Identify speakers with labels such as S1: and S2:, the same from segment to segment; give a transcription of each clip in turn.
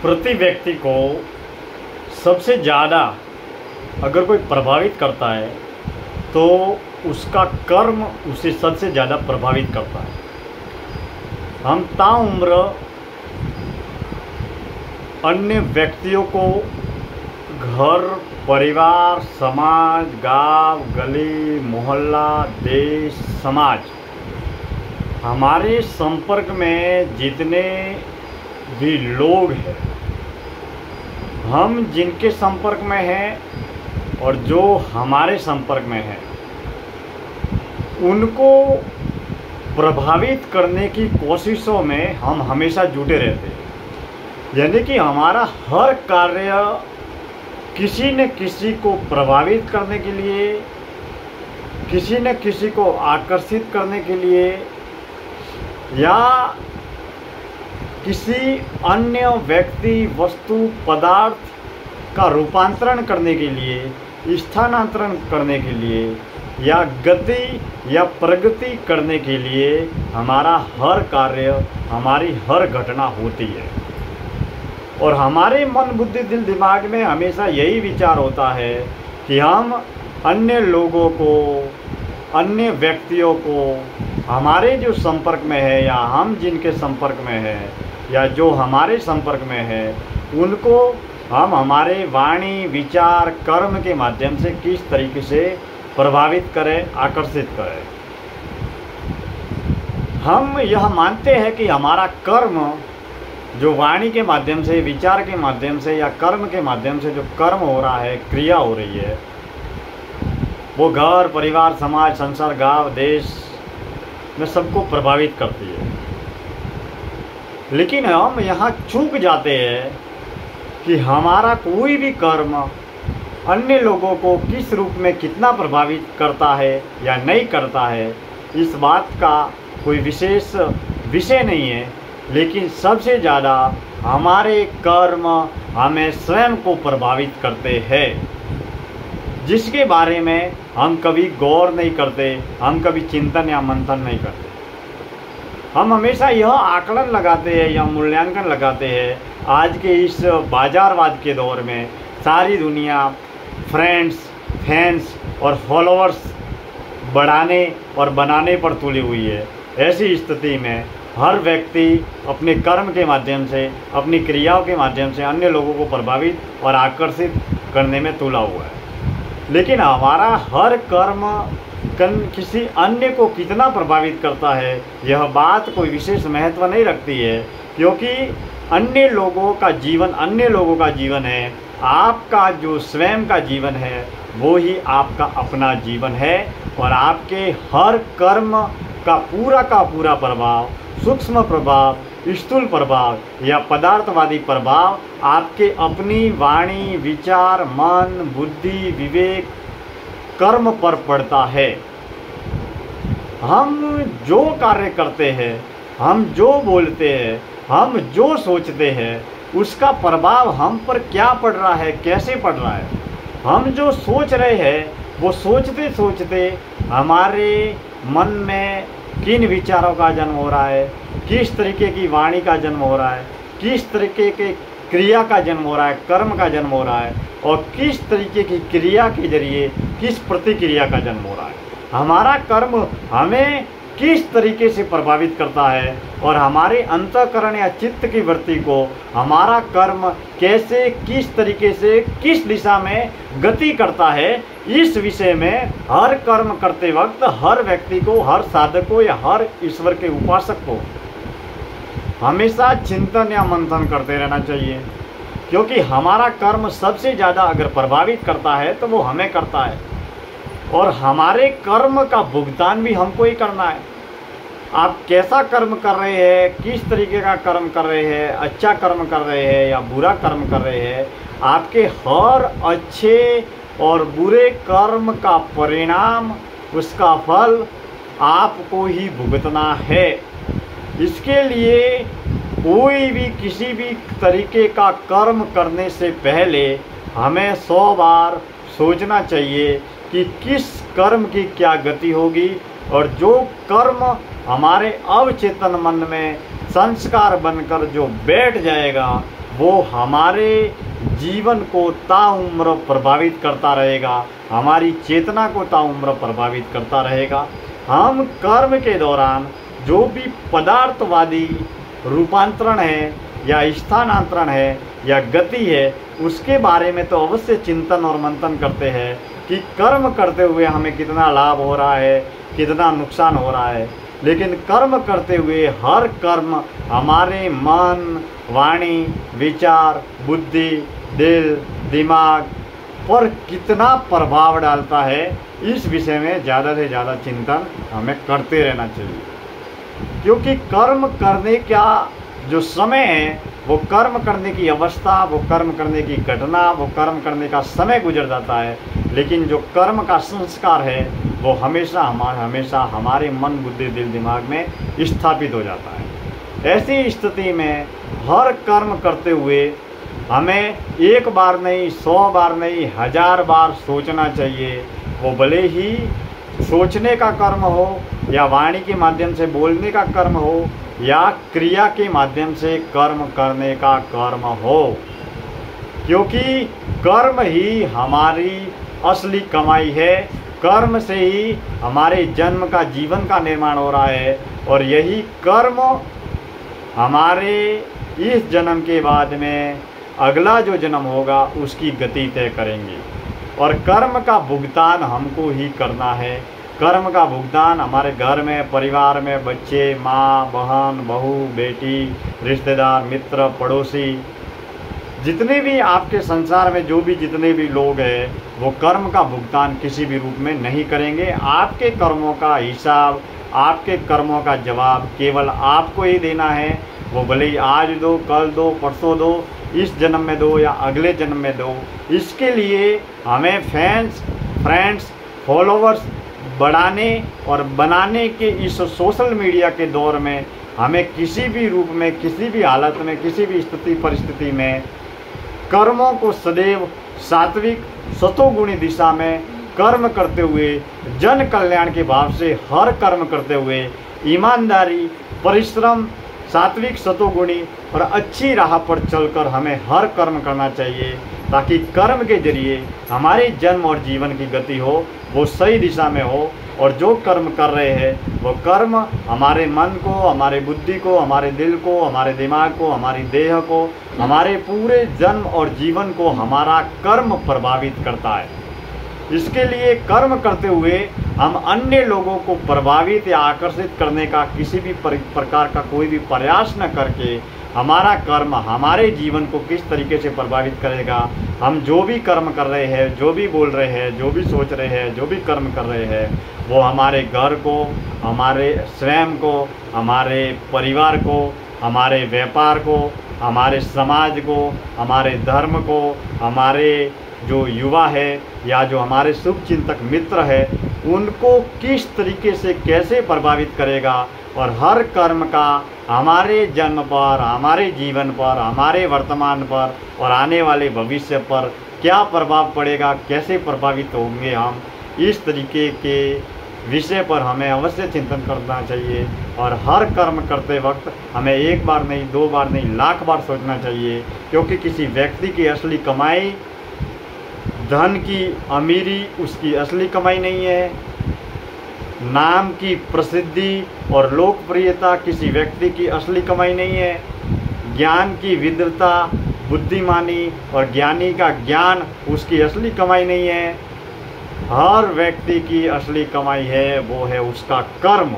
S1: प्रति व्यक्ति को सबसे ज़्यादा अगर कोई प्रभावित करता है तो उसका कर्म उसे सबसे ज़्यादा प्रभावित करता है। हम ताउम्र अन्य व्यक्तियों को घर, परिवार, समाज, गांव, गली, मोहल्ला, देश, समाज, हमारे संपर्क में जितने भी लोग हैं, हम जिनके संपर्क में हैं और जो हमारे संपर्क में हैं, उनको प्रभावित करने की कोशिशों में हम हमेशा जुटे रहते हैं। यानी कि हमारा हर कार्य किसी न किसी को प्रभावित करने के लिए, किसी न किसी को आकर्षित करने के लिए या किसी अन्य व्यक्ति, वस्तु, पदार्थ का रूपांतरण करने के लिए, स्थानांतरण करने के लिए या गति या प्रगति करने के लिए हमारा हर कार्य, हमारी हर घटना होती है। और हमारे मन, बुद्धि, दिल, दिमाग में हमेशा यही विचार होता है कि हम अन्य लोगों को, अन्य व्यक्तियों को, हमारे जो संपर्क में है या हम जिनके संपर्क में है या जो हमारे संपर्क में है, उनको हम हमारे वाणी, विचार, कर्म के माध्यम से किस तरीके से प्रभावित करें, आकर्षित करें। हम यह मानते हैं कि हमारा कर्म जो वाणी के माध्यम से, विचार के माध्यम से या कर्म के माध्यम से जो कर्म हो रहा है, क्रिया हो रही है, वो घर, परिवार, समाज, संसार, गांव, देश में सबको प्रभावित करती है। लेकिन हम यहाँ चूक जाते हैं कि हमारा कोई भी कर्म अन्य लोगों को किस रूप में कितना प्रभावित करता है या नहीं करता है, इस बात का कोई विशेष विषय नहीं है। लेकिन सबसे ज़्यादा हमारे कर्म हमें स्वयं को प्रभावित करते हैं, जिसके बारे में हम कभी गौर नहीं करते, हम कभी चिंतन या मंथन नहीं करते। हम हमेशा यह आकलन लगाते हैं या मूल्यांकन लगाते हैं, आज के इस बाजारवाद के दौर में सारी दुनिया फ्रेंड्स, फैंस और फॉलोअर्स बढ़ाने और बनाने पर तुली हुई है। ऐसी स्थिति में हर व्यक्ति अपने कर्म के माध्यम से, अपनी क्रियाओं के माध्यम से अन्य लोगों को प्रभावित और आकर्षित करने में तुला हुआ है। लेकिन हमारा हर कर्म किसी अन्य को कितना प्रभावित करता है, यह बात कोई विशेष महत्व नहीं रखती है, क्योंकि अन्य लोगों का जीवन है। आपका जो स्वयं का जीवन है वो ही आपका अपना जीवन है। और आपके हर कर्म का पूरा प्रभाव, सूक्ष्म प्रभाव, स्थूल प्रभाव या पदार्थवादी प्रभाव आपके अपनी वाणी, विचार, मन, बुद्धि, विवेक, कर्म पर पड़ता है। हम जो कार्य करते हैं, हम जो बोलते हैं, हम जो सोचते हैं, उसका प्रभाव हम पर क्या पड़ रहा है, कैसे पड़ रहा है। हम जो सोच रहे हैं वो सोचते सोचते हमारे मन में किन विचारों का जन्म हो रहा है, किस तरीके की वाणी का जन्म हो रहा है, किस तरीके के क्रिया का जन्म हो रहा है, कर्म का जन्म हो रहा है, और किस तरीके की क्रिया के जरिए किस प्रतिक्रिया का जन्म हो रहा है। हमारा कर्म हमें किस तरीके से प्रभावित करता है और हमारे अंतःकरण या चित्त की वृत्ति को हमारा कर्म कैसे, किस तरीके से, किस दिशा में गति करता है, इस विषय में हर कर्म करते वक्त हर व्यक्ति को, हर साधक को या हर ईश्वर के उपासक को हमेशा चिंतन या मंथन करते रहना चाहिए। क्योंकि हमारा कर्म सबसे ज़्यादा अगर प्रभावित करता है तो वो हमें करता है, और हमारे कर्म का भुगतान भी हमको ही करना है। आप कैसा कर्म कर रहे हैं, किस तरीके का कर्म कर रहे हैं, अच्छा कर्म कर रहे हैं या बुरा कर्म कर रहे हैं, आपके हर अच्छे और बुरे कर्म का परिणाम, उसका फल आपको ही भुगतना है। इसके लिए कोई भी किसी भी तरीके का कर्म करने से पहले हमें 100 बार सोचना चाहिए कि किस कर्म की क्या गति होगी, और जो कर्म हमारे अवचेतन मन में संस्कार बनकर जो बैठ जाएगा वो हमारे जीवन को ताउम्र प्रभावित करता रहेगा, हमारी चेतना को ताउम्र प्रभावित करता रहेगा। हम कर्म के दौरान जो भी पदार्थवादी रूपांतरण है या स्थानांतरण है या गति है, उसके बारे में तो अवश्य चिंतन और मंथन करते हैं कि कर्म करते हुए हमें कितना लाभ हो रहा है, कितना नुकसान हो रहा है। लेकिन कर्म करते हुए हर कर्म हमारे मन, वाणी, विचार, बुद्धि, दिल, दिमाग पर कितना प्रभाव डालता है, इस विषय में ज़्यादा से ज़्यादा चिंतन हमें करते रहना चाहिए। क्योंकि कर्म करने का जो समय है, वो कर्म करने की अवस्था, वो कर्म करने की घटना, वो कर्म करने का समय गुजर जाता है, लेकिन जो कर्म का संस्कार है वो हमेशा हमारे मन, बुद्धि, दिल, दिमाग में स्थापित हो जाता है। ऐसी स्थिति में हर कर्म करते हुए हमें एक बार नहीं, 100 बार नहीं, 1000 बार सोचना चाहिए। वो भले ही सोचने का कर्म हो या वाणी के माध्यम से बोलने का कर्म हो या क्रिया के माध्यम से कर्म करने का कर्म हो, क्योंकि कर्म ही हमारी असली कमाई है। कर्म से ही हमारे जन्म का, जीवन का निर्माण हो रहा है और यही कर्म हमारे इस जन्म के बाद में अगला जो जन्म होगा उसकी गति तय करेंगे। और कर्म का भुगतान हमको ही करना है। कर्म का भुगतान हमारे घर में, परिवार में, बच्चे, माँ, बहन, बहू, बेटी, रिश्तेदार, मित्र, पड़ोसी, जितने भी आपके संसार में जो भी जितने भी लोग हैं, वो कर्म का भुगतान किसी भी रूप में नहीं करेंगे। आपके कर्मों का हिसाब, आपके कर्मों का जवाब केवल आपको ही देना है। वो भले ही आज दो, कल दो, परसों दो, इस जन्म में दो या अगले जन्म में दो। इसके लिए हमें फैंस, फ्रेंड्स, फॉलोवर्स बढ़ाने और बनाने के इस सोशल मीडिया के दौर में हमें किसी भी रूप में, किसी भी हालत में, किसी भी स्थिति परिस्थिति में कर्मों को सदैव सात्विक सतोगुणी दिशा में कर्म करते हुए, जन कल्याण के भाव से हर कर्म करते हुए ईमानदारी, परिश्रम, सात्विक सतोगुणी और अच्छी राह पर चलकर हमें हर कर्म करना चाहिए, ताकि कर्म के जरिए हमारे जन्म और जीवन की गति हो, वो सही दिशा में हो। और जो कर्म कर रहे हैं वो कर्म हमारे मन को, हमारे बुद्धि को, हमारे दिल को, हमारे दिमाग को, हमारी देह को, हमारे पूरे जन्म और जीवन को हमारा कर्म प्रभावित करता है। इसके लिए कर्म करते हुए हम अन्य लोगों को प्रभावित या आकर्षित करने का किसी भी प्रकार का कोई भी प्रयास न करके हमारा कर्म हमारे जीवन को किस तरीके से प्रभावित करेगा, हम जो भी कर्म कर रहे हैं, जो भी बोल रहे हैं, जो भी सोच रहे हैं, जो भी कर्म कर रहे हैं, वो हमारे घर को, हमारे स्वयं को, हमारे परिवार को, हमारे व्यापार को, हमारे समाज को, हमारे धर्म को, हमारे जो युवा है या जो हमारे शुभ चिंतक मित्र है, उनको किस तरीके से कैसे प्रभावित करेगा। और हर कर्म का हमारे जन्म पर, हमारे जीवन पर, हमारे वर्तमान पर और आने वाले भविष्य पर क्या प्रभाव पड़ेगा, कैसे प्रभावित होंगे हम, इस तरीके के विषय पर हमें अवश्य चिंतन करना चाहिए। और हर कर्म करते वक्त हमें एक बार नहीं, 2 बार नहीं, लाख बार सोचना चाहिए। क्योंकि किसी व्यक्ति की असली कमाई, धन की अमीरी उसकी असली कमाई नहीं है। नाम की प्रसिद्धि और लोकप्रियता किसी व्यक्ति की असली कमाई नहीं है। ज्ञान की विद्वता, बुद्धिमानी और ज्ञानी का ज्ञान उसकी असली कमाई नहीं है। हर व्यक्ति की असली कमाई है, वो है उसका कर्म।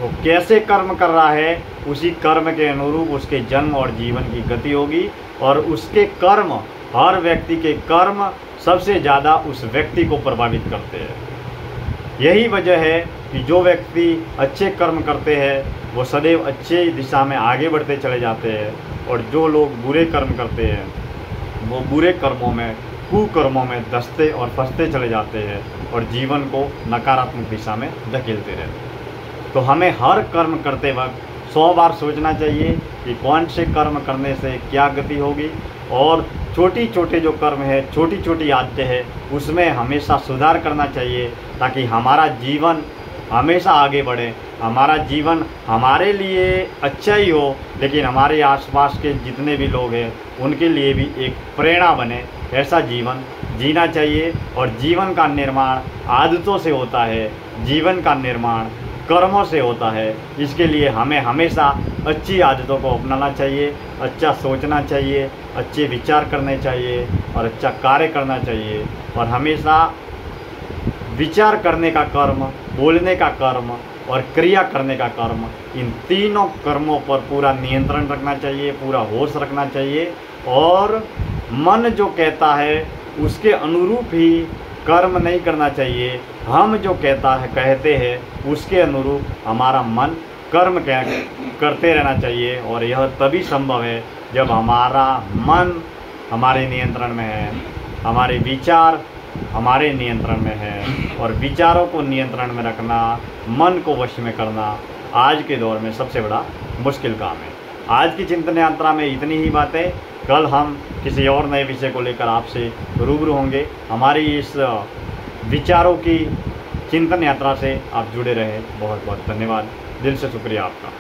S1: वो कैसे कर्म कर रहा है, उसी कर्म के अनुरूप उसके जन्म और जीवन की गति होगी। और उसके कर्म, हर व्यक्ति के कर्म सबसे ज़्यादा उस व्यक्ति को प्रभावित करते हैं। यही वजह है कि जो व्यक्ति अच्छे कर्म करते हैं वो सदैव अच्छे दिशा में आगे बढ़ते चले जाते हैं, और जो लोग बुरे कर्म करते हैं वो बुरे कर्मों में, कुकर्मों में धंसते और फंसते चले जाते हैं और जीवन को नकारात्मक दिशा में धकेलते रहते हैं। तो हमें हर कर्म करते वक्त 100 बार सोचना चाहिए कि कौन से कर्म करने से क्या गति होगी। और छोटी छोटे जो कर्म है, छोटी छोटी आदतें हैं, उसमें हमेशा सुधार करना चाहिए, ताकि हमारा जीवन, हमेशा आगे बढ़ें, हमारा जीवन हमारे लिए अच्छा ही हो लेकिन हमारे आसपास के जितने भी लोग हैं उनके लिए भी एक प्रेरणा बने, ऐसा जीवन जीना चाहिए। और जीवन का निर्माण आदतों से होता है, जीवन का निर्माण कर्मों से होता है। इसके लिए हमें हमेशा अच्छी आदतों को अपनाना चाहिए, अच्छा सोचना चाहिए, अच्छे विचार करने चाहिए और अच्छा कार्य करना चाहिए। और हमेशा विचार करने का कर्म, बोलने का कर्म और क्रिया करने का कर्म, इन तीनों कर्मों पर पूरा नियंत्रण रखना चाहिए, पूरा होश रखना चाहिए। और मन जो कहता है उसके अनुरूप ही कर्म नहीं करना चाहिए। हम जो कहते हैं उसके अनुरूप हमारा मन कर्म करते रहना चाहिए। और यह तभी संभव है जब हमारा मन हमारे नियंत्रण में है, हमारे विचार हमारे नियंत्रण में है। और विचारों को नियंत्रण में रखना, मन को वश में करना आज के दौर में सबसे बड़ा मुश्किल काम है। आज की चिंतन यात्रा में इतनी ही बातें। कल हम किसी और नए विषय को लेकर आपसे रूबरू होंगे। हमारी इस विचारों की चिंतन यात्रा से आप जुड़े रहे। बहुत बहुत धन्यवाद, दिल से शुक्रिया आपका।